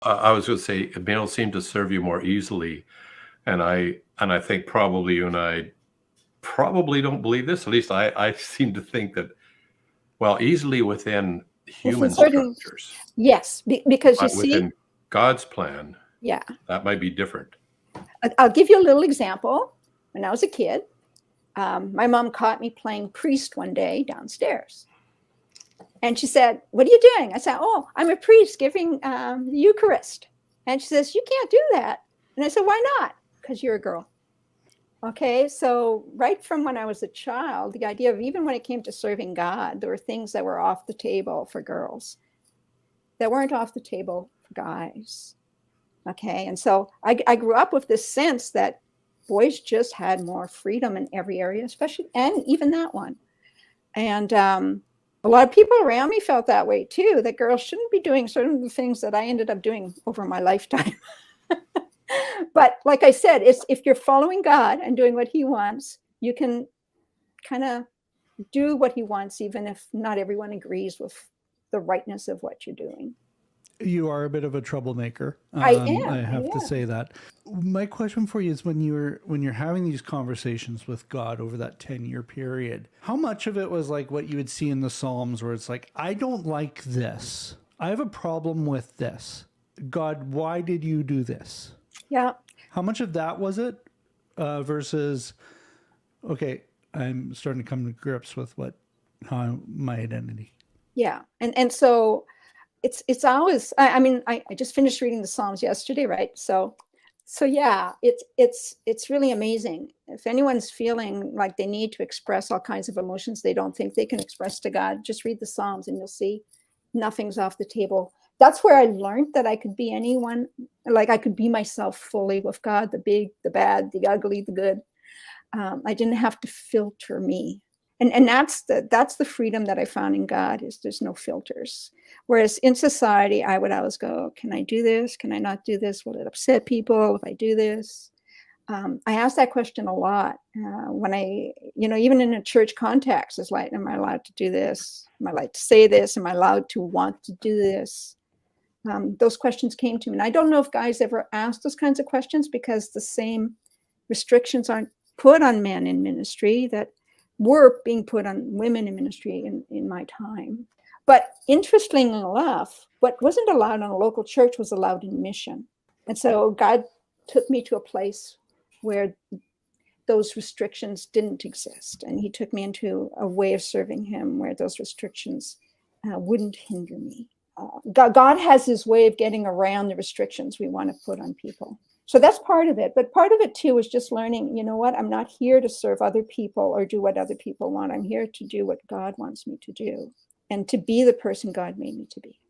I was going to say males seem to serve you more easily, and I think probably you and I probably don't believe this. At least I seem to think that, well, easily within Within human certain, structures, yes, because you but see, within God's plan, yeah. that might be different. I'll give you a little example. When I was a kid, my mom caught me playing priest one day downstairs. And she said, "What are you doing?" I said, "Oh, I'm a priest giving the Eucharist." And she says, "You can't do that." And I said, "Why not?" "Because you're a girl." Okay, so right from when I was a child, the idea of even when it came to serving God, there were things that were off the table for girls that weren't off the table for guys. Okay, and so I grew up with this sense that boys just had more freedom in every area, especially, and even that one. And a lot of people around me felt that way too, that girls shouldn't be doing certain things that I ended up doing over my lifetime. But like I said, it's, if you're following God and doing what he wants, you can kind of do what he wants, even if not everyone agrees with the rightness of what you're doing. You are a bit of a troublemaker. I I am. have to Yeah. say that. My question for you is, when you're having these conversations with God over that 10-year period, how much of it was like what you would see in the Psalms, where it's like, I don't like this. I have a problem with this. God, why did you do this? Yeah. How much of that was it versus, okay, I'm starting to come to grips with how my identity. Yeah. And so it's always, I mean, I just finished reading the Psalms yesterday, right? So yeah, it's really amazing. If anyone's feeling like they need to express all kinds of emotions they don't think they can express to God, just read the Psalms and you'll see nothing's off the table. That's where I learned that I could be anyone, like I could be myself fully with God, the big, the bad, the ugly, the good. I didn't have to filter me. And that's the freedom that I found in God, is there's no filters. Whereas in society, I would always go, can I do this? Can I not do this? Will it upset people if I do this? I ask that question a lot when even in a church context, it's like, am I allowed to do this? Am I allowed to say this? Am I allowed to want to do this? Those questions came to me. And I don't know if guys ever ask those kinds of questions, because the same restrictions aren't put on men in ministry that were being put on women in ministry in my time. But interestingly enough, what wasn't allowed in a local church was allowed in mission. And so God took me to a place where those restrictions didn't exist. And he took me into a way of serving him where those restrictions wouldn't hinder me. God has his way of getting around the restrictions we want to put on people. So that's part of it. But part of it too is just learning, you know what, I'm not here to serve other people or do what other people want. I'm here to do what God wants me to do and to be the person God made me to be.